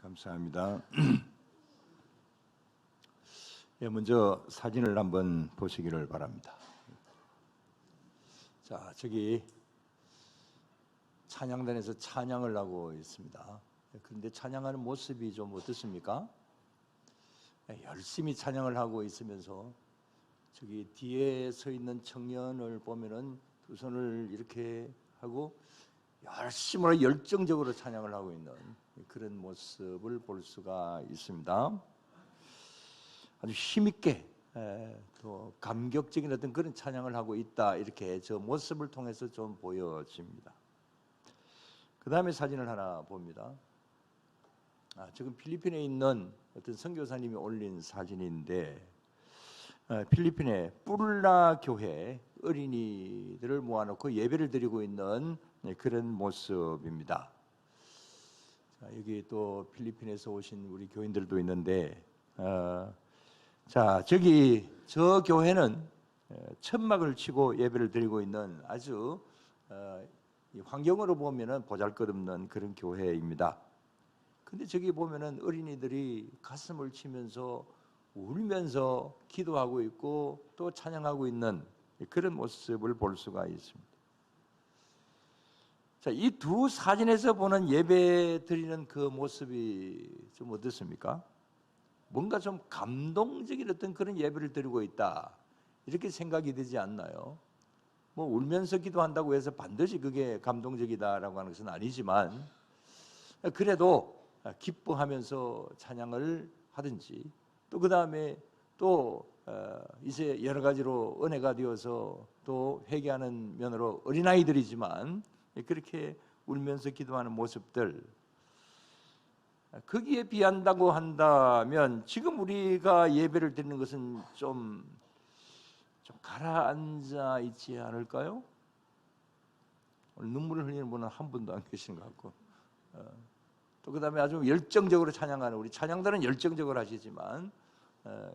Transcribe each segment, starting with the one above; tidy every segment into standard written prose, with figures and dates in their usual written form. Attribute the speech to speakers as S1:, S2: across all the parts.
S1: 감사합니다. 예, 먼저 사진을 한번 보시기를 바랍니다. 자, 저기 찬양단에서 찬양을 하고 있습니다. 그런데 찬양하는 모습이 좀 어떻습니까? 열심히 찬양을 하고 있으면서 저기 뒤에 서 있는 청년을 보면은 두 손을 이렇게 하고 열심히 열정적으로 찬양을 하고 있는 그런 모습을 볼 수가 있습니다. 아주 힘있게 또 감격적인 어떤 그런 찬양을 하고 있다, 이렇게 저 모습을 통해서 좀 보여집니다. 그 다음에 사진을 하나 봅니다. 지금 필리핀에 있는 어떤 선교사님이 올린 사진인데, 필리핀의 뿔라 교회 어린이들을 모아놓고 예배를 드리고 있는 그런 모습입니다. 자, 여기 또 필리핀에서 오신 우리 교인들도 있는데, 자, 저 교회는 천막을 치고 예배를 드리고 있는 아주 환경으로 보면은 보잘것없는 그런 교회입니다. 근데 저기 보면은 어린이들이 가슴을 치면서 울면서 기도하고 있고 또 찬양하고 있는 그런 모습을 볼 수가 있습니다. 자, 이 두 사진에서 보는 예배 드리는 그 모습이 좀 어떻습니까? 뭔가 좀 감동적인 어떤 그런 예배를 드리고 있다, 이렇게 생각이 되지 않나요? 뭐 울면서 기도한다고 해서 반드시 그게 감동적이다라고 하는 것은 아니지만, 그래도 기뻐하면서 찬양을 하든지, 또 그 다음에 또 이제 여러 가지로 은혜가 되어서 또 회개하는 면으로 어린아이들이지만 그렇게 울면서 기도하는 모습들, 거기에 비한다고 한다면 지금 우리가 예배를 드리는 것은 좀 가라앉아 있지 않을까요? 오늘 눈물을 흘리는 분은 한 분도 안 계신 것 같고, 또 그 다음에 아주 열정적으로 찬양하는 우리 찬양단은 열정적으로 하시지만,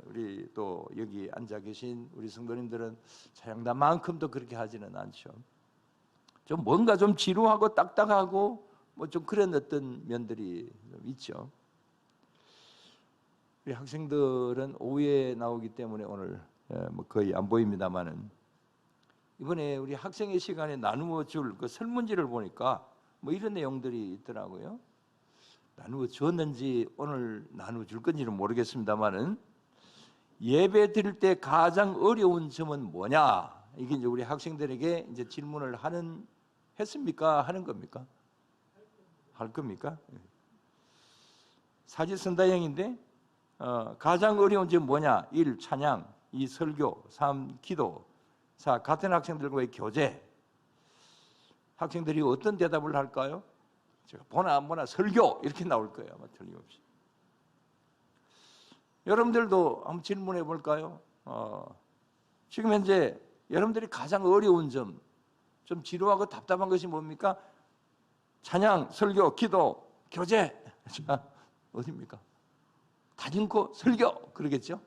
S1: 우리 또 여기 앉아 계신 우리 성도님들은 찬양단만큼도 그렇게 하지는 않죠. 좀 뭔가 좀 지루하고 딱딱하고 뭐 좀 그런 어떤 면들이 좀 있죠. 우리 학생들은 오후에 나오기 때문에 오늘 뭐 거의 안 보입니다만은, 이번에 우리 학생의 시간에 나누어 줄 그 설문지를 보니까 뭐 이런 내용들이 있더라고요. 나누어 줬는지 오늘 나누어 줄 건지는 모르겠습니다만은, 예배 드릴 때 가장 어려운 점은 뭐냐, 이게 이제 우리 학생들에게 이제 질문을 했습니까? 하는 겁니까? 할 겁니까? 사지선다형인데 가장 어려운 점은 뭐냐? 1. 찬양, 2. 설교, 3. 기도, 4. 같은 학생들과의 교제. 학생들이 어떤 대답을 할까요? 제가 보나 안 보나 설교, 이렇게 나올 거예요, 아마 틀림없이. 여러분들도 한번 질문해 볼까요? 지금 현재 여러분들이 가장 어려운 점, 좀 지루하고 답답한 것이 뭡니까? 찬양, 설교, 기도, 교제. 자, 어디입니까? 다짐고 설교, 그러겠죠?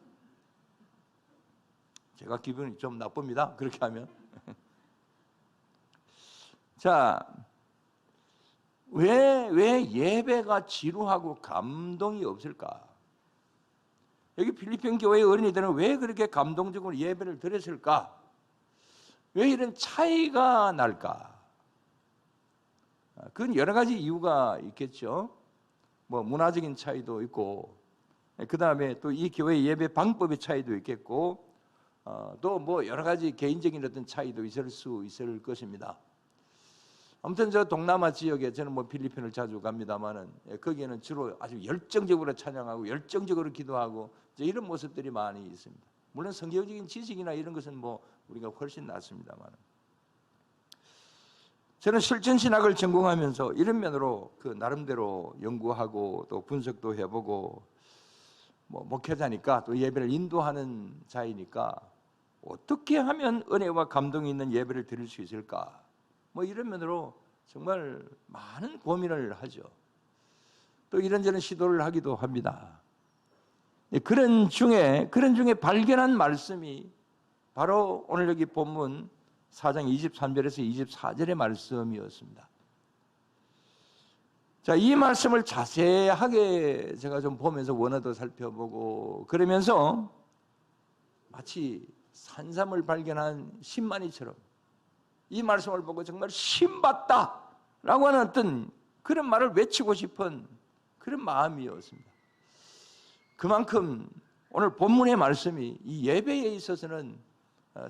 S1: 제가 기분이 좀 나쁩니다, 그렇게 하면. 자, 왜 예배가 지루하고 감동이 없을까? 여기 필리핀 교회 어린이들은 왜 그렇게 감동적으로 예배를 드렸을까? 왜 이런 차이가 날까? 그건 여러 가지 이유가 있겠죠. 뭐 문화적인 차이도 있고, 그 다음에 또 이 교회 예배 방법의 차이도 있겠고, 또 뭐 여러 가지 개인적인 어떤 차이도 있을 것입니다. 아무튼 저 동남아 지역에, 저는 뭐 필리핀을 자주 갑니다만은, 거기에는 주로 아주 열정적으로 찬양하고 열정적으로 기도하고 이제 이런 모습들이 많이 있습니다. 물론 성경적인 지식이나 이런 것은 뭐 우리가 훨씬 낫습니다만, 저는 실천신학을 전공하면서 이런 면으로 그 나름대로 연구하고 또 분석도 해보고, 뭐 목회자니까 또 예배를 인도하는 자이니까 어떻게 하면 은혜와 감동이 있는 예배를 드릴 수 있을까, 뭐 이런 면으로 정말 많은 고민을 하죠. 또 이런저런 시도를 하기도 합니다. 그런 중에 발견한 말씀이 바로 오늘 여기 본문 4장 23절에서 24절의 말씀이었습니다. 자, 이 말씀을 자세하게 제가 좀 보면서 원어도 살펴보고 그러면서 마치 산삼을 발견한 신만이처럼 이 말씀을 보고 정말 신받다라고 하는 어떤 그런 말을 외치고 싶은 그런 마음이었습니다. 그만큼 오늘 본문의 말씀이 이 예배에 있어서는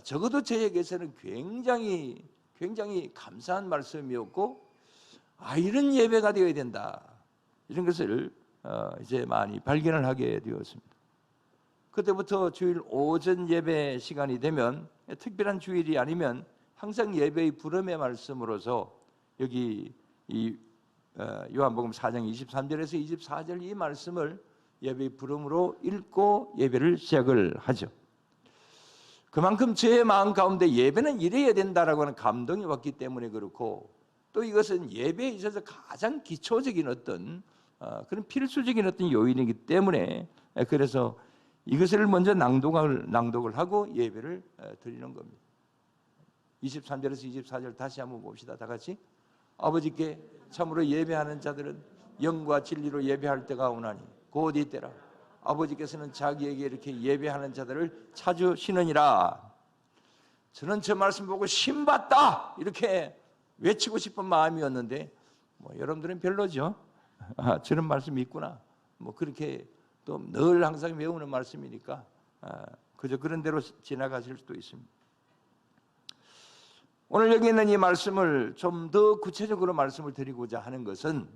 S1: 적어도 저에게서는 굉장히 감사한 말씀이었고, 이런 예배가 되어야 된다, 이런 것을 이제 많이 발견을 하게 되었습니다. 그때부터 주일 오전 예배 시간이 되면 특별한 주일이 아니면 항상 예배의 부름의 말씀으로서 여기 이 요한복음 4장 23절에서 24절 이 말씀을 예배의 부름으로 읽고 예배를 시작을 하죠. 그만큼 제 마음 가운데 예배는 이래야 된다라고 하는 감동이 왔기 때문에 그렇고, 또 이것은 예배에 있어서 가장 기초적인 어떤 그런 필수적인 어떤 요인이기 때문에 그래서 이것을 먼저 낭독을 하고 예배를 드리는 겁니다. 23절에서 24절 다시 한번 봅시다. 다 같이. 아버지께 참으로 예배하는 자들은 영과 진리로 예배할 때가 오나니 곧 이때라. 아버지께서는 자기에게 이렇게 예배하는 자들을 찾으시느니라. 저는 저 말씀 보고 신받다 이렇게 외치고 싶은 마음이었는데 여러분들은 별로죠. 저런 말씀이 있구나. 그렇게 또 늘 항상 외우는 말씀이니까 그저 그런 대로 지나가실 수도 있습니다. 오늘 여기 있는 이 말씀을 좀 더 구체적으로 말씀을 드리고자 하는 것은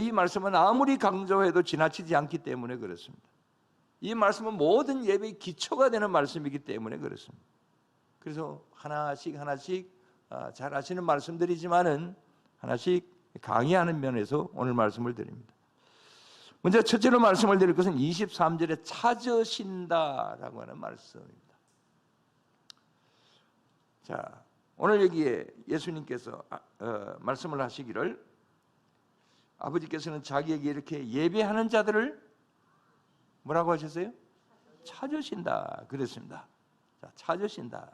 S1: 이 말씀은 아무리 강조해도 지나치지 않기 때문에 그렇습니다. 이 말씀은 모든 예배의 기초가 되는 말씀이기 때문에 그렇습니다. 그래서 하나씩 잘 아시는 말씀들이지만은 하나씩 강의하는 면에서 오늘 말씀을 드립니다. 먼저 첫째로 말씀을 드릴 것은 23절에 찾으신다라고 하는 말씀입니다. 자, 오늘 여기에 예수님께서 말씀을 하시기를 아버지께서는 자기에게 이렇게 예배하는 자들을 뭐라고 하셨어요? 찾으신다 그랬습니다. 자, 찾으신다.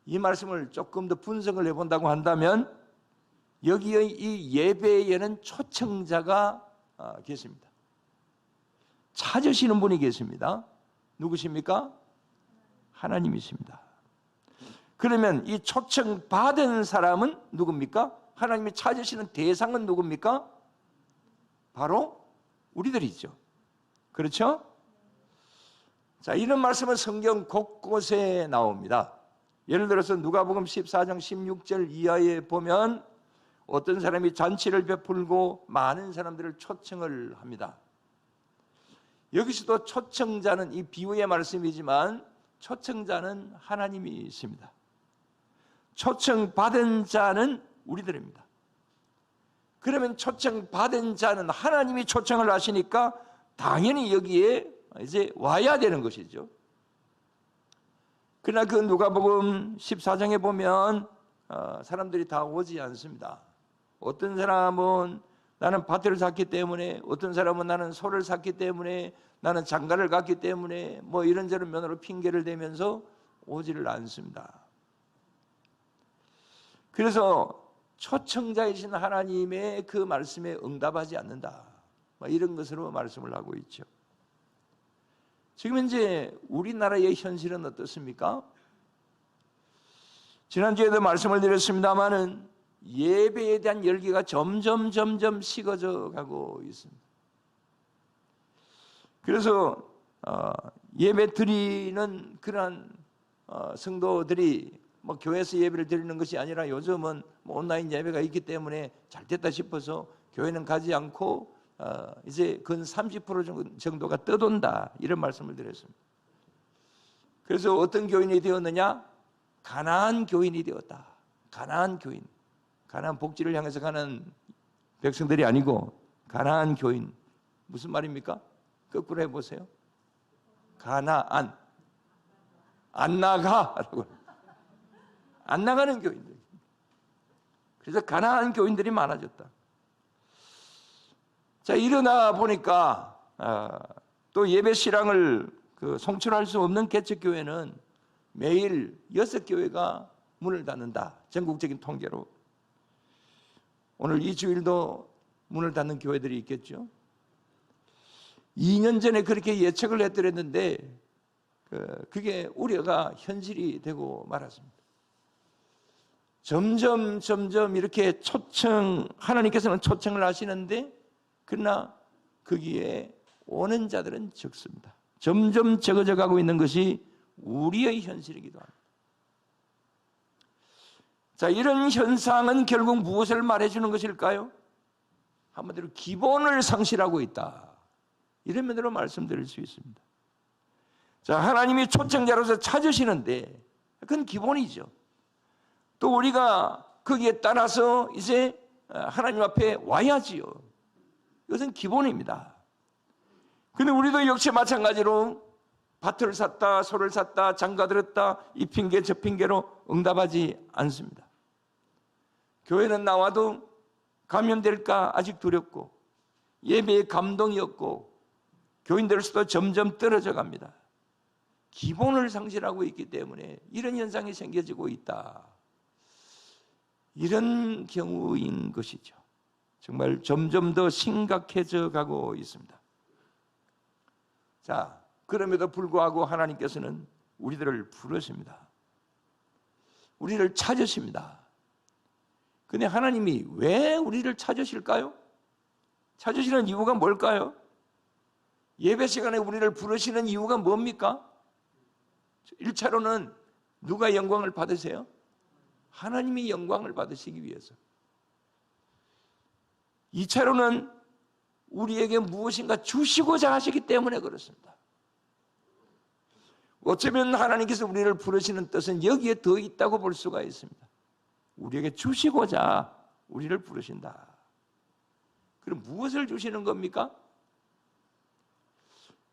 S1: 이 말씀을 조금 더 분석을 해본다고 한다면 여기의 이 예배에는 초청자가 계십니다. 찾으시는 분이 계십니다. 누구십니까? 하나님이십니다. 그러면 이 초청받은 사람은 누굽니까? 하나님이 찾으시는 대상은 누굽니까? 바로 우리들이죠. 그렇죠? 자, 이런 말씀은 성경 곳곳에 나옵니다. 예를 들어서 누가복음 14장 16절 이하에 보면 어떤 사람이 잔치를 베풀고 많은 사람들을 초청을 합니다. 여기서도 초청자는 이 비유의 말씀이지만 초청자는 하나님이 있습니다. 초청받은 자는 우리들입니다. 그러면 초청받은 자는 하나님이 초청을 하시니까 당연히 여기에 이제 와야 되는 것이죠. 그러나 그 누가복음 14장에 보면 사람들이 다 오지 않습니다. 어떤 사람은 나는 밭을 샀기 때문에, 어떤 사람은 나는 소를 샀기 때문에, 나는 장가를 갔기 때문에 이런저런 면으로 핑계를 대면서 오지를 않습니다. 그래서 초청자이신 하나님의 그 말씀에 응답하지 않는다, 이런 것으로 말씀을 하고 있죠. 지금 현재 우리나라의 현실은 어떻습니까? 지난주에도 말씀을 드렸습니다마는 예배에 대한 열기가 점점 식어져 가고 있습니다. 그래서 예배 드리는 그러한 성도들이 교회에서 예배를 드리는 것이 아니라 요즘은 온라인 예배가 있기 때문에 잘 됐다 싶어서 교회는 가지 않고 이제 근 30% 정도가 떠돈다, 이런 말씀을 드렸습니다. 그래서 어떤 교인이 되었느냐? 가나안 교인이 되었다. 가나안 교인. 가나안 복지를 향해서 가는 백성들이 아니고 가나안 교인. 무슨 말입니까? 거꾸로 해보세요. 가나안. 안 나가라고. 안 나가는 교인들. 그래서 가나안 교인들이 많아졌다. 자, 일어나 보니까 또 예배 실황을 송출할 수 없는 개척교회는 매일 6교회가 문을 닫는다. 전국적인 통계로. 오늘 이 주일도 문을 닫는 교회들이 있겠죠. 2년 전에 그렇게 예측을 했더랬는데 그게 우려가 현실이 되고 말았습니다. 점점 이렇게 하나님께서는 초청을 하시는데 그러나 거기에 오는 자들은 적습니다. 점점 적어져 가고 있는 것이 우리의 현실이기도 합니다. 자, 이런 현상은 결국 무엇을 말해주는 것일까요? 한마디로 기본을 상실하고 있다, 이런 면으로 말씀드릴 수 있습니다. 자, 하나님이 초청자로서 찾으시는데 그건 기본이죠. 또 우리가 거기에 따라서 이제 하나님 앞에 와야지요. 이것은 기본입니다. 근데 우리도 역시 마찬가지로 밭을 샀다, 소를 샀다, 장가 들었다, 이 핑계 저 핑계로 응답하지 않습니다. 교회는 나와도 가면 될까 아직 두렵고, 예배의 감동이 없고, 교인들로서도 점점 떨어져 갑니다. 기본을 상실하고 있기 때문에 이런 현상이 생겨지고 있다, 이런 경우인 것이죠. 정말 점점 더 심각해져 가고 있습니다. 자, 그럼에도 불구하고 하나님께서는 우리들을 부르십니다. 우리를 찾으십니다. 근데 하나님이 왜 우리를 찾으실까요? 찾으시는 이유가 뭘까요? 예배 시간에 우리를 부르시는 이유가 뭡니까? 1차로는 누가 영광을 받으세요? 하나님이 영광을 받으시기 위해서. 2차로는 우리에게 무엇인가 주시고자 하시기 때문에 그렇습니다. 어쩌면 하나님께서 우리를 부르시는 뜻은 여기에 더 있다고 볼 수가 있습니다. 우리에게 주시고자 우리를 부르신다. 그럼 무엇을 주시는 겁니까?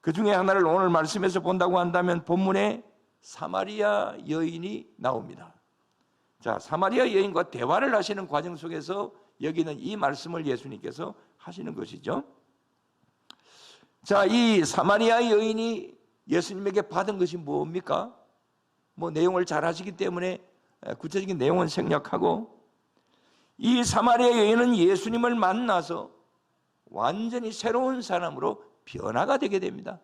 S1: 그 중에 하나를 오늘 말씀에서 본다고 한다면 본문에 사마리아 여인이 나옵니다. 자, 사마리아 여인과 대화를 하시는 과정 속에서 여기는 이 말씀을 예수님께서 하시는 것이죠. 자, 이 사마리아 여인이 예수님에게 받은 것이 뭡니까? 내용을 잘 아시기 때문에 구체적인 내용은 생략하고, 이 사마리아 여인은 예수님을 만나서 완전히 새로운 사람으로 변화가 되게 됩니다.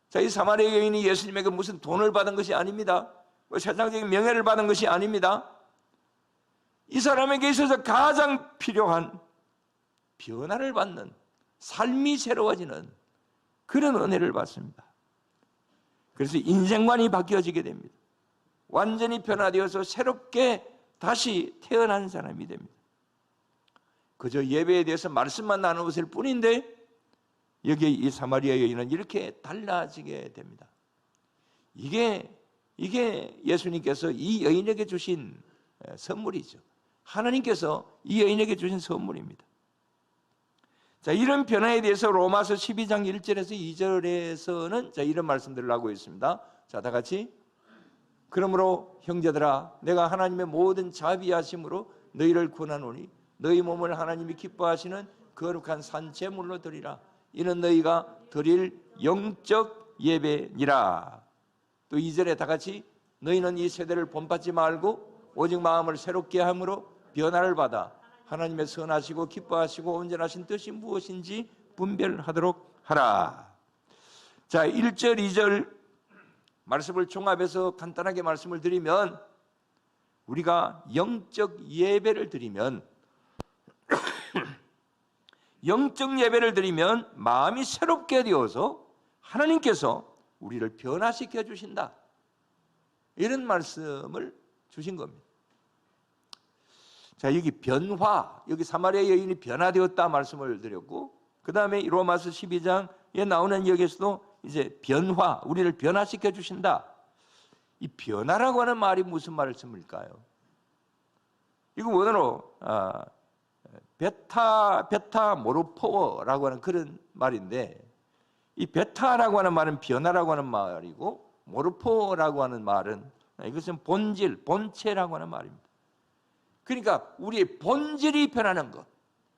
S1: 자, 이 사마리아 여인이 예수님에게 무슨 돈을 받은 것이 아닙니다. 세상적인 명예를 받은 것이 아닙니다. 이 사람에게 있어서 가장 필요한 변화를 받는, 삶이 새로워지는 그런 은혜를 받습니다. 그래서 인생관이 바뀌어지게 됩니다. 완전히 변화되어서 새롭게 다시 태어난 사람이 됩니다. 그저 예배에 대해서 말씀만 나누었을 뿐인데 여기에 이 사마리아 여인은 이렇게 달라지게 됩니다. 이게 예수님께서 이 여인에게 주신 선물이죠. 하나님께서 이 여인에게 주신 선물입니다. 자, 이런 변화에 대해서 로마서 12장 1절에서 2절에서는 자, 이런 말씀들을 하고 있습니다. 자, 다 같이. 그러므로 형제들아, 내가 하나님의 모든 자비하심으로 너희를 권하노니 너희 몸을 하나님이 기뻐하시는 거룩한 산 제물로 드리라. 이는 너희가 드릴 영적 예배니라. 또 2절에 다 같이. 너희는 이 세대를 본받지 말고 오직 마음을 새롭게 함으로 변화를 받아 하나님의 선하시고 기뻐하시고 온전하신 뜻이 무엇인지 분별하도록 하라. 자, 1절 2절 말씀을 종합해서 간단하게 말씀을 드리면, 우리가 영적 예배를 드리면 영적 예배를 드리면 마음이 새롭게 되어서 하나님께서 우리를 변화시켜 주신다, 이런 말씀을 주신 겁니다. 자, 여기 변화, 여기 사마리아 여인이 변화되었다 말씀을 드렸고, 그 다음에 로마서 12장에 나오는 여기에서도 이제 변화, 우리를 변화시켜 주신다. 이 변화라고 하는 말이 무슨 말씀일까요? 이거 원어로 베타 모르포라고 하는 그런 말인데, 이 베타라고 하는 말은 변화라고 하는 말이고, 모르포라고 하는 말은 이것은 본질, 본체라고 하는 말입니다. 그러니까 우리의 본질이 변하는 것,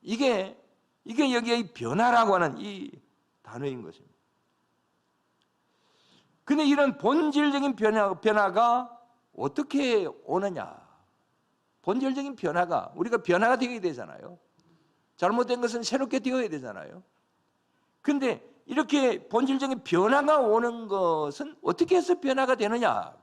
S1: 이게 여기에 변화라고 하는 이 단어인 것입니다. 근데 이런 본질적인 변화가 어떻게 오느냐? 본질적인 변화가, 우리가 변화가 되어야 되잖아요. 잘못된 것은 새롭게 되어야 되잖아요. 그런데 이렇게 본질적인 변화가 오는 것은 어떻게 해서 변화가 되느냐?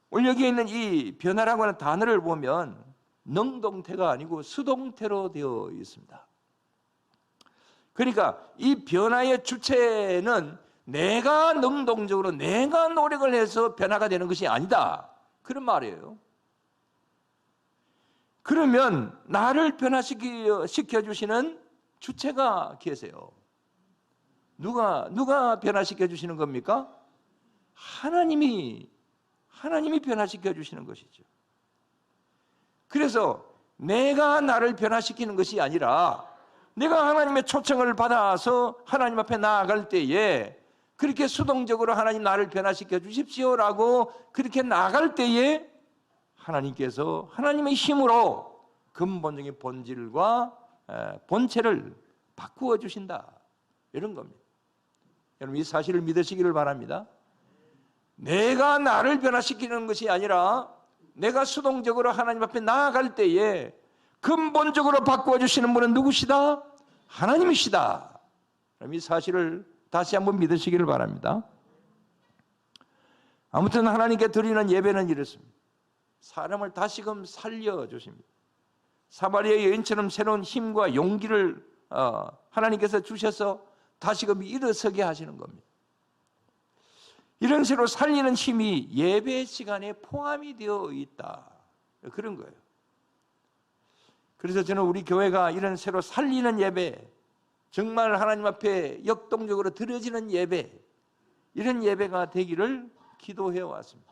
S1: 오늘 여기에 있는 이 변화라고 하는 단어를 보면 능동태가 아니고 수동태로 되어 있습니다. 그러니까 이 변화의 주체는 내가 능동적으로 내가 노력을 해서 변화가 되는 것이 아니다, 그런 말이에요. 그러면 나를 변화시켜주시는 주체가 계세요. 누가 변화시켜주시는 겁니까? 하나님이 변화시켜주시는 것이죠. 그래서 내가 나를 변화시키는 것이 아니라 내가 하나님의 초청을 받아서 하나님 앞에 나아갈 때에 그렇게 수동적으로 하나님 나를 변화시켜 주십시오라고 그렇게 나아갈 때에 하나님께서 하나님의 힘으로 근본적인 본질과 본체를 바꾸어 주신다, 이런 겁니다. 여러분, 이 사실을 믿으시기를 바랍니다. 내가 나를 변화시키는 것이 아니라 내가 수동적으로 하나님 앞에 나아갈 때에 근본적으로 바꾸어 주시는 분은 누구시다? 하나님이시다. 그럼 이 사실을 다시 한번 믿으시기를 바랍니다. 아무튼 하나님께 드리는 예배는 이렇습니다. 사람을 다시금 살려주십니다. 사마리아 여인처럼 새로운 힘과 용기를 하나님께서 주셔서 다시금 일어서게 하시는 겁니다. 이런 식으로 살리는 힘이 예배 시간에 포함이 되어 있다, 그런 거예요. 그래서 저는 우리 교회가 이런 새로 살리는 예배, 정말 하나님 앞에 역동적으로 드려지는 예배, 이런 예배가 되기를 기도해 왔습니다.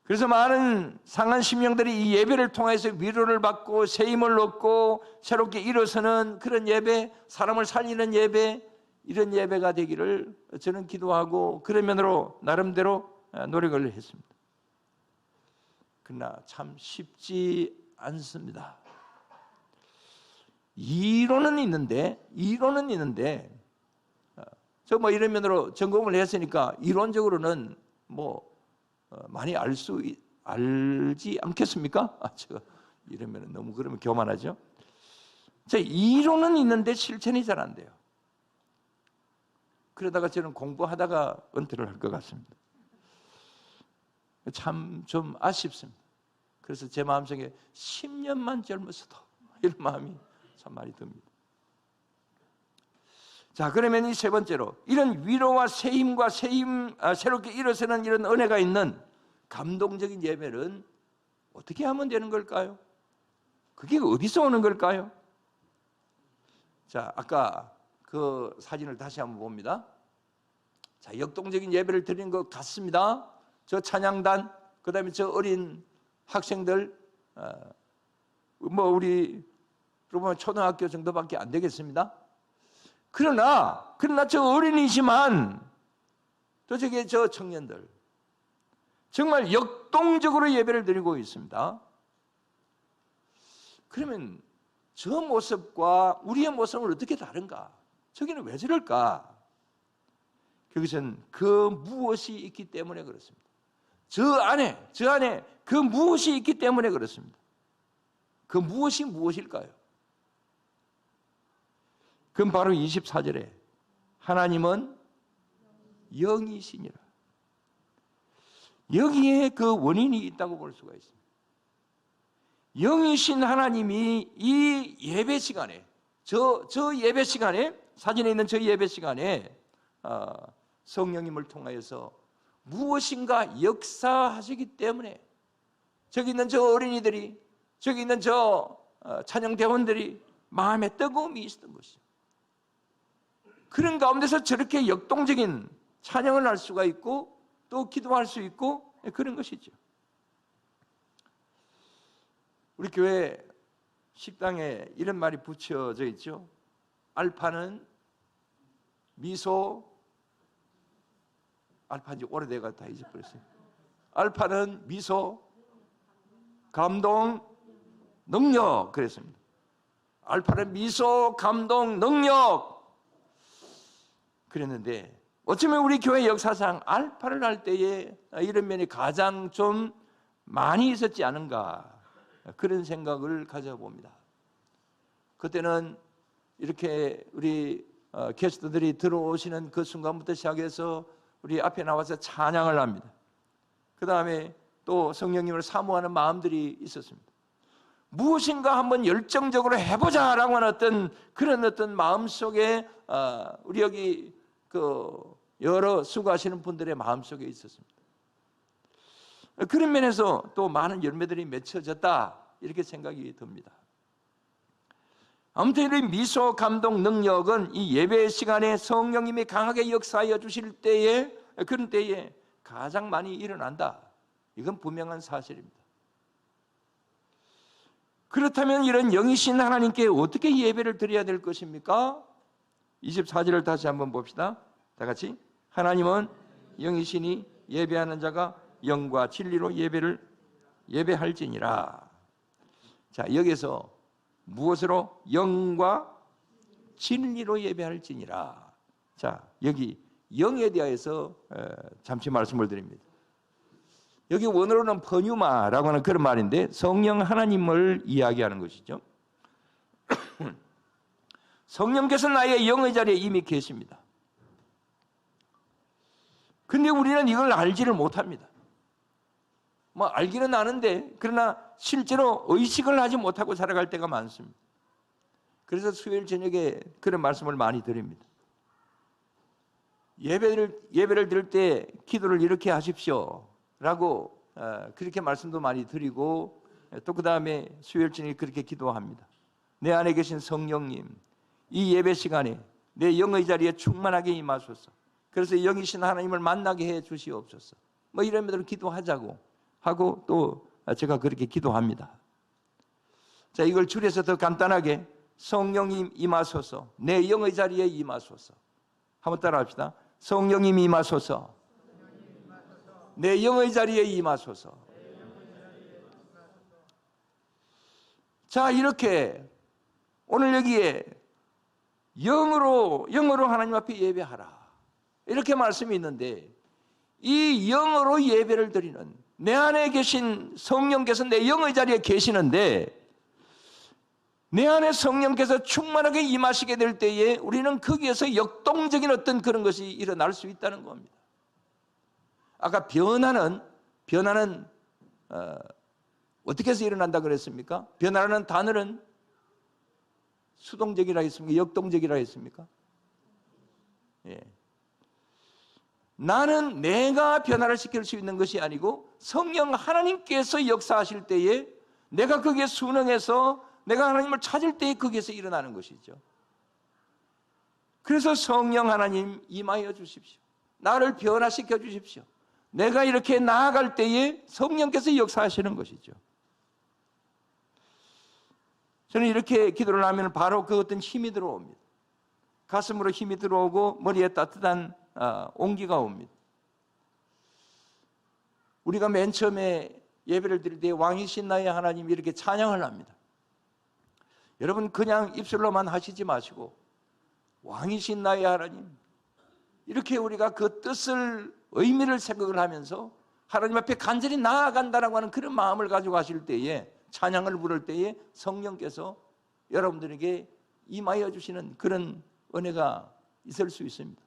S1: 그래서 많은 상한 심령들이 이 예배를 통해서 위로를 받고 새 힘을 얻고 새롭게 일어서는 그런 예배, 사람을 살리는 예배, 이런 예배가 되기를 저는 기도하고 그런 면으로 나름대로 노력을 했습니다. 그러나 참 쉽지 않습니다. 이론은 있는데 저 뭐 이런 면으로 전공을 했으니까 이론적으로는 많이 알지 않겠습니까? 제가 이러면 너무 그러면 교만하죠. 제 이론은 있는데 실천이 잘 안 돼요. 그러다가 저는 공부하다가 은퇴를 할 것 같습니다. 참 좀 아쉽습니다. 그래서 제 마음속에 10년만 젊었어도 이런 마음이 참 많이 듭니다. 자, 그러면 이 세 번째로 이런 위로와 새힘과 새롭게 일어서는 이런 은혜가 있는 감동적인 예배는 어떻게 하면 되는 걸까요? 그게 어디서 오는 걸까요? 자, 아까 그 사진을 다시 한번 봅니다. 자, 역동적인 예배를 드리는 것 같습니다. 저 찬양단, 그 다음에 저 어린 학생들, 우리 보면 초등학교 정도밖에 안 되겠습니다. 그러나 저 어린이지만 또 저 청년들 정말 역동적으로 예배를 드리고 있습니다. 그러면 저 모습과 우리의 모습은 어떻게 다른가? 저기는 왜 저럴까? 그것은 그 무엇이 있기 때문에 그렇습니다. 저 안에 그 무엇이 있기 때문에 그렇습니다. 그 무엇이 무엇일까요? 그럼 바로 24절에 하나님은 영이시니라. 여기에 그 원인이 있다고 볼 수가 있습니다. 영이신 하나님이 이 예배 시간에 저 예배 시간에 사진에 있는 저 예배 시간에 성령님을 통하여서 무엇인가 역사하시기 때문에 저기 있는 저 어린이들이 저기 있는 저 찬양대원들이 마음에 뜨거움이 있었던 것이죠. 그런 가운데서 저렇게 역동적인 찬양을 할 수가 있고 또 기도할 수 있고 그런 것이죠. 우리 교회 식당에 이런 말이 붙여져 있죠. 알파는 미소, 알파인지 오래돼가 다 잊어버렸어요. 알파는 미소, 감동, 능력 그랬습니다. 알파는 미소, 감동, 능력 그랬는데 어쩌면 우리 교회 역사상 알파를 할 때에 이런 면이 가장 좀 많이 있었지 않은가, 그런 생각을 가져봅니다. 그때는 이렇게 우리 게스트들이 들어오시는 그 순간부터 시작해서 우리 앞에 나와서 찬양을 합니다. 그 다음에 또 성령님을 사모하는 마음들이 있었습니다. 무엇인가 한번 열정적으로 해보자라고 하는 그런 마음 속에 우리 여기 여러 수고하시는 분들의 마음 속에 있었습니다. 그런 면에서 또 많은 열매들이 맺혀졌다, 이렇게 생각이 듭니다. 아무튼 이 미소 감동 능력은 이 예배 시간에 성령님이 강하게 역사하여 주실 때에, 그런 때에 가장 많이 일어난다. 이건 분명한 사실입니다. 그렇다면 이런 영이신 하나님께 어떻게 예배를 드려야 될 것입니까? 24절을 다시 한번 봅시다. 다 같이. 하나님은 영이시니 예배하는 자가 영과 진리로 예배할지니라. 자, 여기서 무엇으로? 영과 진리로 예배할지니라. 자, 여기 영에 대해서 잠시 말씀을 드립니다. 여기 원어로는 퍼뉴마라고 하는 그런 말인데 성령 하나님을 이야기하는 것이죠. 성령께서 나의 영의 자리에 이미 계십니다. 근데 우리는 이걸 알지를 못합니다. 뭐 알기는 아는데 그러나 실제로 의식을 하지 못하고 살아갈 때가 많습니다. 그래서 수요일 저녁에 그런 말씀을 많이 드립니다. 예배를 드릴 때 기도를 이렇게 하십시오 라고 그렇게 말씀도 많이 드리고, 또 그 다음에 수요일 저녁에 그렇게 기도합니다. 내 안에 계신 성령님, 이 예배 시간에 내 영의 자리에 충만하게 임하소서. 그래서 영이신 하나님을 만나게 해 주시옵소서. 뭐 이런 대로 기도하자고 하고, 또 제가 그렇게 기도합니다. 자, 이걸 줄여서 더 간단하게 성령님 임하소서, 내 영의 자리에 임하소서. 한번 따라합시다. 성령님 임하소서, 내 영의 자리에 임하소서. 자, 이렇게 오늘 여기에 영으로 하나님 앞에 예배하라, 이렇게 말씀이 있는데, 이 영으로 예배를 드리는, 내 안에 계신 성령께서 내 영의 자리에 계시는데, 내 안에 성령께서 충만하게 임하시게 될 때에 우리는 거기에서 역동적인 어떤 그런 것이 일어날 수 있다는 겁니다. 아까 변화는 어떻게 해서 일어난다 그랬습니까? 변화라는 단어는 수동적이라 했습니까? 역동적이라 했습니까? 예. 나는 내가 변화를 시킬 수 있는 것이 아니고 성령 하나님께서 역사하실 때에 내가 거기에 순응해서 내가 하나님을 찾을 때에 거기에서 일어나는 것이죠. 그래서 성령 하나님 임하여 주십시오. 나를 변화시켜 주십시오. 내가 이렇게 나아갈 때에 성령께서 역사하시는 것이죠. 저는 이렇게 기도를 하면 바로 그 어떤 힘이 들어옵니다. 가슴으로 힘이 들어오고 머리에 따뜻한 온기가 옵니다. 우리가 맨 처음에 예배를 드릴 때 왕이신 나의 하나님 이렇게 찬양을 합니다. 여러분 그냥 입술로만 하시지 마시고 왕이신 나의 하나님, 이렇게 우리가 그 뜻을, 의미를 생각을 하면서 하나님 앞에 간절히 나아간다라고 하는 그런 마음을 가지고 하실 때에, 찬양을 부를 때에 성령께서 여러분들에게 임하여 주시는 그런 은혜가 있을 수 있습니다.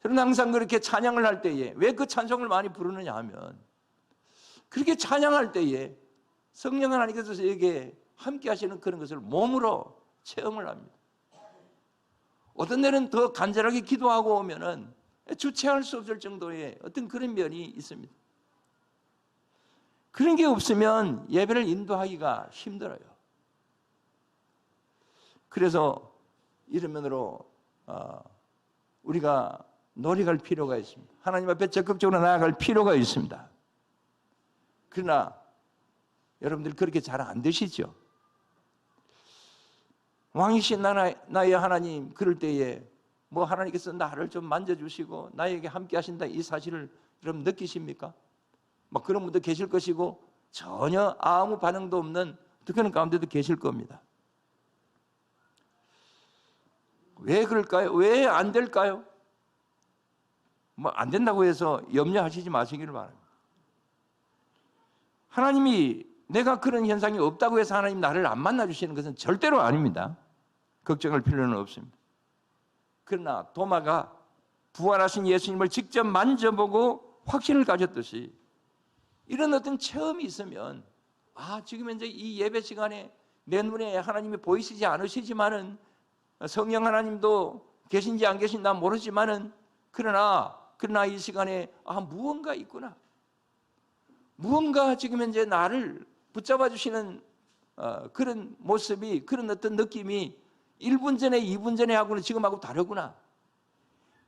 S1: 저는 항상 그렇게 찬양을 할 때에, 왜 그 찬송을 많이 부르느냐 하면, 그렇게 찬양할 때에 성령 하나님께서 저에게 함께 하시는 그런 것을 몸으로 체험을 합니다. 어떤 때는 더 간절하게 기도하고 오면은 주체할 수 없을 정도의 어떤 그런 면이 있습니다. 그런 게 없으면 예배를 인도하기가 힘들어요. 그래서 이런 면으로 우리가 노력할 필요가 있습니다. 하나님 앞에 적극적으로 나아갈 필요가 있습니다. 그러나 여러분들 그렇게 잘 안 되시죠? 왕이신 나의 하나님, 그럴 때에 뭐 하나님께서 나를 좀 만져주시고 나에게 함께 하신다, 이 사실을 여러분 느끼십니까? 막 그런 분도 계실 것이고 전혀 아무 반응도 없는 그런 가운데도 계실 겁니다. 왜 그럴까요? 왜 안 될까요? 뭐 안 된다고 해서 염려하시지 마시기를 바랍니다.
S2: 하나님이 내가 그런 현상이 없다고 해서 하나님 나를 안 만나주시는 것은 절대로 아닙니다. 걱정할 필요는 없습니다. 그러나 도마가 부활하신 예수님을 직접 만져보고 확신을 가졌듯이 이런 어떤 체험이 있으면 지금 현재 이 예배 시간에 내 눈에 하나님이 보이시지 않으시지만은 성령 하나님도 계신지 안 계신지 난 모르지만은 그러나 이 시간에 무언가 있구나. 무언가 지금 현재 나를 붙잡아 주시는 그런 모습이, 그런 어떤 느낌이 1분 전에 2분 전에 하고는 지금하고 다르구나.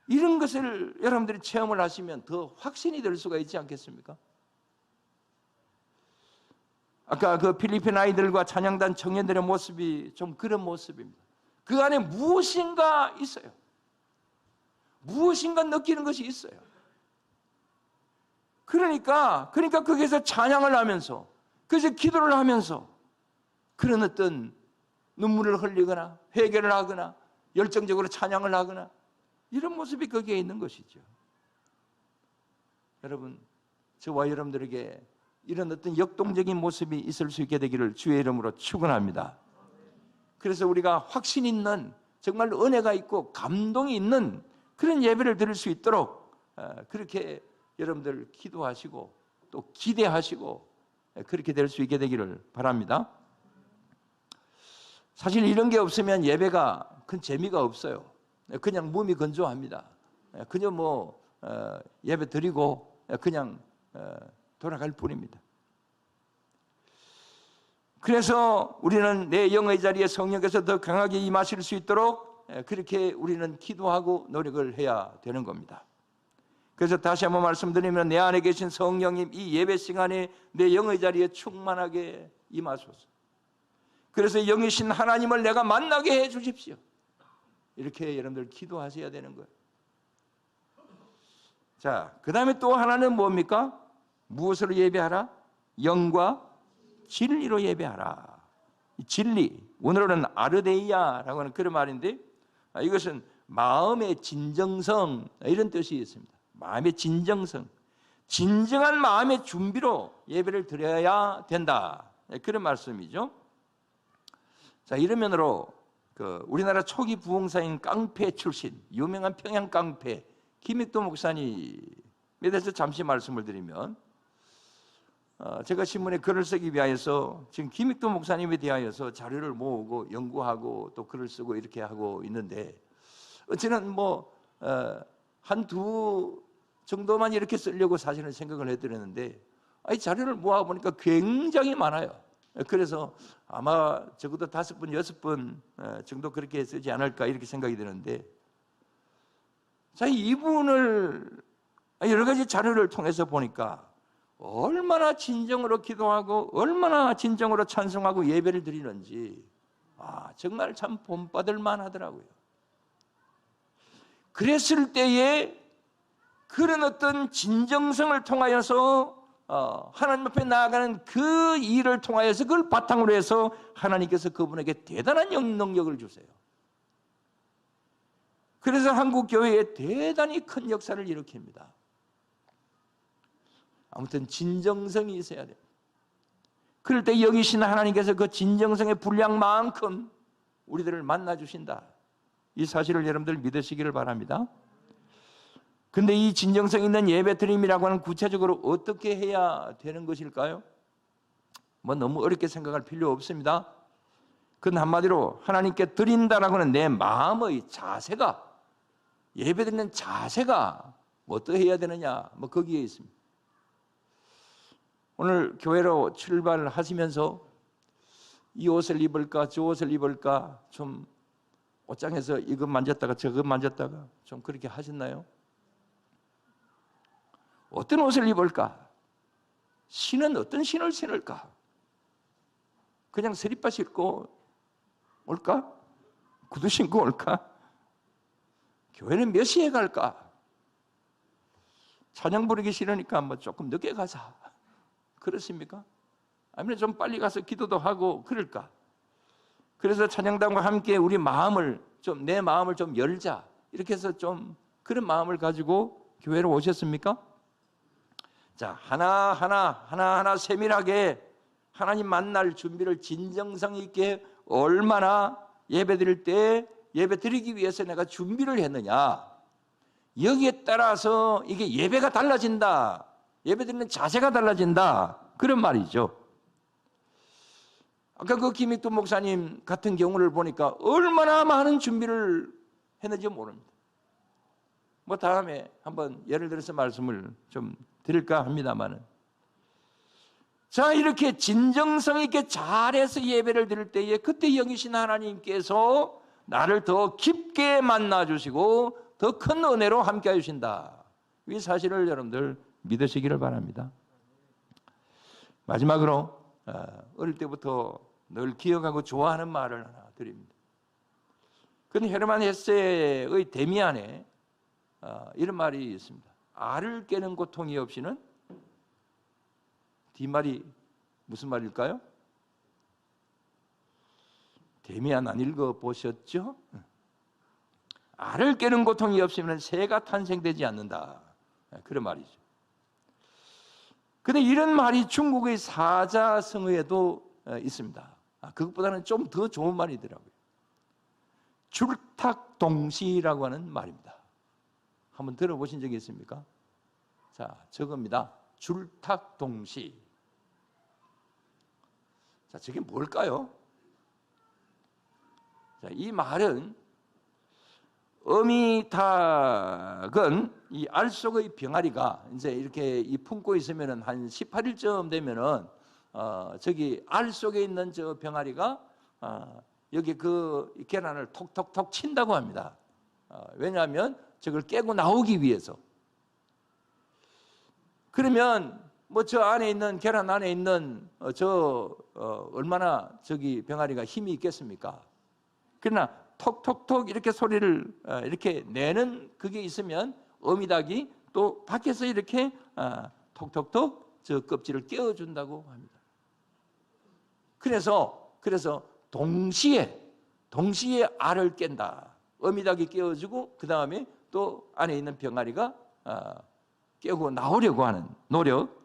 S2: 이런 것을 여러분들이 체험을 하시면 더 확신이 될 수가 있지 않겠습니까? 아까 그 필리핀 아이들과 찬양단 청년들의 모습이 좀 그런 모습입니다. 그 안에 무엇인가 있어요. 무엇인가 느끼는 것이 있어요. 그러니까 거기에서 찬양을 하면서, 그래서 기도를 하면서 그런 어떤 눈물을 흘리거나 회개를 하거나 열정적으로 찬양을 하거나 이런 모습이 거기에 있는 것이죠. 여러분, 저와 여러분들에게 이런 어떤 역동적인 모습이 있을 수 있게 되기를 주의 이름으로 축원합니다. 그래서 우리가 확신 있는, 정말 은혜가 있고 감동이 있는 그런 예배를 드릴 수 있도록 그렇게 여러분들 기도하시고 또 기대하시고 그렇게 될 수 있게 되기를 바랍니다. 사실 이런 게 없으면 예배가 큰 재미가 없어요. 그냥 몸이 건조합니다. 그냥 예배 드리고 그냥 돌아갈 뿐입니다. 그래서 우리는 내 영의 자리에 성령께서 더 강하게 임하실 수 있도록 그렇게 우리는 기도하고 노력을 해야 되는 겁니다. 그래서 다시 한번 말씀드리면 내 안에 계신 성령님 이 예배 시간에 내 영의 자리에 충만하게 임하소서. 그래서 영이신 하나님을 내가 만나게 해 주십시오. 이렇게 여러분들 기도하셔야 되는 거예요. 자, 그 다음에 또 하나는 뭡니까? 무엇으로 예배하라? 영과 진리로 예배하라. 진리, 오늘은 아르데이아라고 하는 그런 말인데 이것은 마음의 진정성 이런 뜻이 있습니다. 마음의 진정성, 진정한 마음의 준비로 예배를 드려야 된다. 그런 말씀이죠. 자, 이런 면으로 우리나라 초기 부흥사인 깡패 출신, 유명한 평양 깡패 김익도 목사님에 대해서 잠시 말씀을 드리면, 제가 신문에 글을 쓰기 위하여서 지금 김익도 목사님에 대하여서 자료를 모으고 연구하고 또 글을 쓰고 이렇게 하고 있는데, 저는 한두 정도만 이렇게 쓰려고 사실은 생각을 해드렸는데, 이 자료를 모아보니까 굉장히 많아요. 그래서 아마 적어도 5분, 6분 정도 그렇게 쓰지 않을까 이렇게 생각이 드는데, 자, 이분을 여러 가지 자료를 통해서 보니까 얼마나 진정으로 기도하고 얼마나 진정으로 찬송하고 예배를 드리는지 정말 참 본받을 만하더라고요. 그랬을 때에 그런 어떤 진정성을 통하여서 하나님 앞에 나아가는 그 일을 통하여서 그걸 바탕으로 해서 하나님께서 그분에게 대단한 능력을 주세요. 그래서 한국 교회에 대단히 큰 역사를 일으킵니다. 아무튼 진정성이 있어야 돼요. 그럴 때 여기신 하나님께서 그 진정성의 분량만큼 우리들을 만나주신다. 이 사실을 여러분들 믿으시기를 바랍니다. 근데 이 진정성 있는 예배 드림이라고 하는 구체적으로 어떻게 해야 되는 것일까요? 너무 어렵게 생각할 필요 없습니다. 그건 한마디로 하나님께 드린다라고 하는 내 마음의 자세가, 예배 드리는 자세가 어떻게 해야 되느냐, 거기에 있습니다. 오늘 교회로 출발하시면서 이 옷을 입을까 저 옷을 입을까 좀 옷장에서 이것 만졌다가 저것 만졌다가 좀 그렇게 하셨나요? 어떤 옷을 입을까? 신은 어떤 신을 신을까? 그냥 세리빠 신고 올까? 구두 신고 올까? 교회는 몇 시에 갈까? 찬양 부르기 싫으니까 조금 늦게 가자. 그렇습니까? 아니면 좀 빨리 가서 기도도 하고 그럴까? 그래서 찬양단과 함께 우리 마음을 내 마음을 좀 열자. 이렇게 해서 좀 그런 마음을 가지고 교회로 오셨습니까? 자, 하나하나 세밀하게 하나님 만날 준비를 진정성 있게 얼마나 예배 드릴 때 예배 드리기 위해서 내가 준비를 했느냐. 여기에 따라서 이게 예배가 달라진다. 예배 드리는 자세가 달라진다. 그런 말이죠. 아까 그 김익두 목사님 같은 경우를 보니까 얼마나 많은 준비를 했는지 모릅니다. 뭐 다음에 한번 예를 들어서 말씀을 좀 드릴까 합니다만은, 자, 이렇게 진정성 있게 잘해서 예배를 드릴 때에 그때 영이신 하나님께서 나를 더 깊게 만나 주시고 더 큰 은혜로 함께 해주신다. 이 사실을 여러분들 믿으시기를 바랍니다. 마지막으로 어릴 때부터 늘 기억하고 좋아하는 말을 하나 드립니다. 그건 헤르만 헤세의 데미안에 이런 말이 있습니다. 알을 깨는 고통이 없이는, 뒷말이 무슨 말일까요? 데미안 안 읽어보셨죠? 알을 깨는 고통이 없으면 새가 탄생되지 않는다. 그런 말이죠. 근데 이런 말이 중국의 사자성어에도 있습니다. 그것보다는 좀 더 좋은 말이더라고요. 줄탁동시라고 하는 말입니다. 한번 들어보신 적이 있습니까? 자, 저겁니다. 줄탁동시. 자, 저게 뭘까요? 자, 이 말은 어미닭은 이 알 속의 병아리가 이제 이렇게 이 품고 있으면은 한 18일쯤 되면은 저기 알 속에 있는 저 병아리가 여기 그 계란을 톡톡톡 친다고 합니다. 왜냐하면 저걸 깨고 나오기 위해서. 그러면 뭐 저 안에 있는 계란 안에 있는 얼마나 저기 병아리가 힘이 있겠습니까? 그러나 톡톡톡 이렇게 소리를 이렇게 내는 그게 있으면 어미닭이 또 밖에서 이렇게 톡톡톡 저 껍질을 깨워준다고 합니다. 그래서 동시에 알을 깬다. 어미닭이 깨워주고 그 다음에 또 안에 있는 병아리가 깨고 나오려고 하는 노력.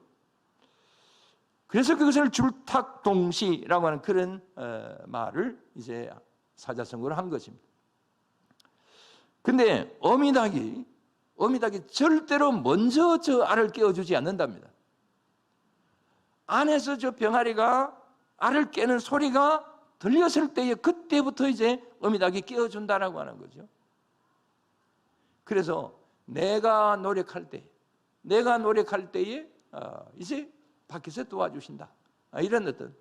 S2: 그래서 그것을 줄탁동시라고 하는 그런 말을 이제 사자성어로 한 것입니다. 근데 어미닭이 절대로 먼저 저 알을 깨워주지 않는답니다. 안에서 저 병아리가 알을 깨는 소리가 들렸을 때에 그때부터 이제 어미닭이 깨워준다라고 하는 거죠. 그래서 내가 노력할 때에 이제 밖에서 도와주신다. 이런 어떤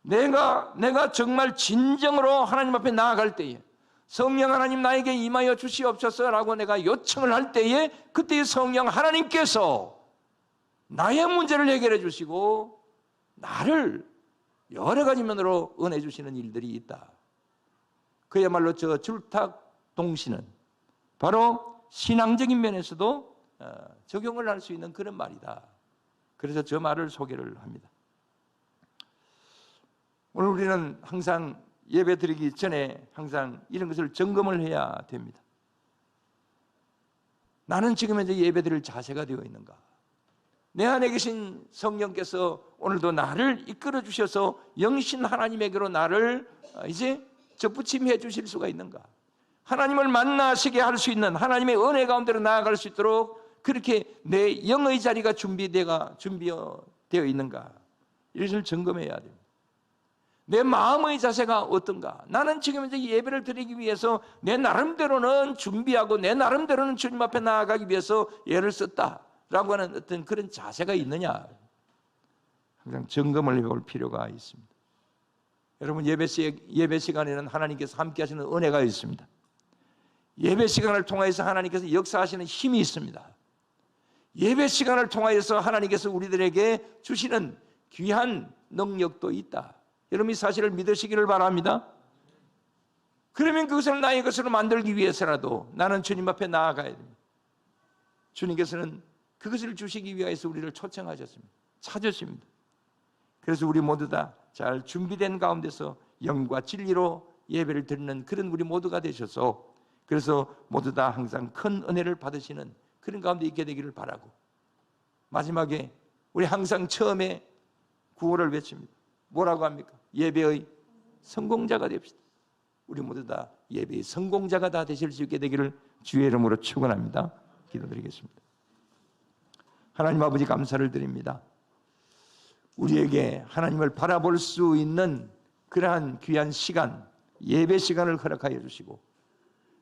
S2: 내가 정말 진정으로 하나님 앞에 나아갈 때에 성령 하나님 나에게 임하여 주시옵소서라고 내가 요청을 할 때에 그때 성령 하나님께서 나의 문제를 해결해 주시고 나를 여러 가지 면으로 은혜 주시는 일들이 있다. 그야말로 저 줄탁동시는 바로 신앙적인 면에서도 적용을 할 수 있는 그런 말이다. 그래서 저 말을 소개를 합니다. 오늘 우리는 항상 예배 드리기 전에 항상 이런 것을 점검을 해야 됩니다. 나는 지금 현재 예배 드릴 자세가 되어 있는가? 내 안에 계신 성령께서 오늘도 나를 이끌어 주셔서 영신 하나님에게로 나를 이제 접붙임해 주실 수가 있는가? 하나님을 만나시게 할 수 있는 하나님의 은혜 가운데로 나아갈 수 있도록 그렇게 내 영의 자리가 준비되어 있는가? 이것을 점검해야 됩니다. 내 마음의 자세가 어떤가? 나는 지금 이제 예배를 드리기 위해서 내 나름대로는 준비하고 내 나름대로는 주님 앞에 나아가기 위해서 예를 썼다라고 하는 어떤 그런 자세가 있느냐? 항상 점검을 해볼 필요가 있습니다. 여러분 예배 시간에는 하나님께서 함께 하시는 은혜가 있습니다. 예배 시간을 통해서 하나님께서 역사하시는 힘이 있습니다. 예배 시간을 통하여서 하나님께서 우리들에게 주시는 귀한 능력도 있다. 여러분 이 사실을 믿으시기를 바랍니다. 그러면 그것을 나의 것으로 만들기 위해서라도 나는 주님 앞에 나아가야 됩니다. 주님께서는 그것을 주시기 위해서 우리를 초청하셨습니다. 찾으십니다. 그래서 우리 모두 다 잘 준비된 가운데서 영과 진리로 예배를 드리는 그런 우리 모두가 되셔서 그래서 모두 다 항상 큰 은혜를 받으시는 그런 가운데 있게 되기를 바라고 마지막에 우리 항상 처음에 구호를 외칩니다. 뭐라고 합니까? 예배의 성공자가 됩시다. 우리 모두 다 예배의 성공자가 다 되실 수 있게 되기를 주의 이름으로 축원합니다. 기도드리겠습니다. 하나님 아버지 감사를 드립니다. 우리에게 하나님을 바라볼 수 있는 그러한 귀한 시간, 예배 시간을 허락하여 주시고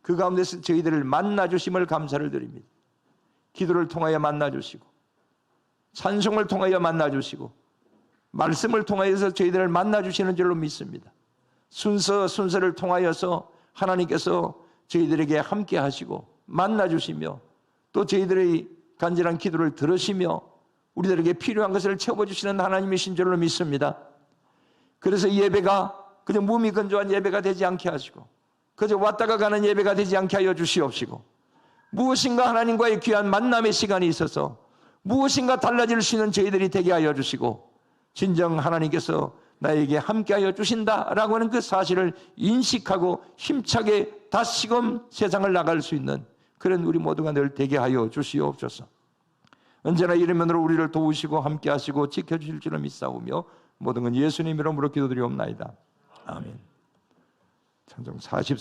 S2: 그 가운데서 저희들을 만나 주심을 감사를 드립니다. 기도를 통하여 만나 주시고 찬송을 통하여 만나 주시고 말씀을 통하여서 저희들을 만나 주시는 줄로 믿습니다. 순서를 통하여서 하나님께서 저희들에게 함께 하시고 만나 주시며 또 저희들의 간절한 기도를 들으시며 우리들에게 필요한 것을 채워주시는 하나님이신 줄로 믿습니다. 그래서 예배가 그저 무미건조한 예배가 되지 않게 하시고 그저 왔다가 가는 예배가 되지 않게 하여 주시옵시고 무엇인가 하나님과의 귀한 만남의 시간이 있어서 무엇인가 달라질 수 있는 저희들이 되게 하여 주시고 진정 하나님께서 나에게 함께하여 주신다라고 하는 그 사실을 인식하고 힘차게 다시금 세상을 나갈 수 있는 그런 우리 모두가 늘 되게 하여 주시옵소서. 언제나 이러면으로 우리를 도우시고 함께하시고 지켜주실 줄을 믿사오며 모든 건 예수님 이름으로 기도드리옵나이다. 아멘. 찬송 40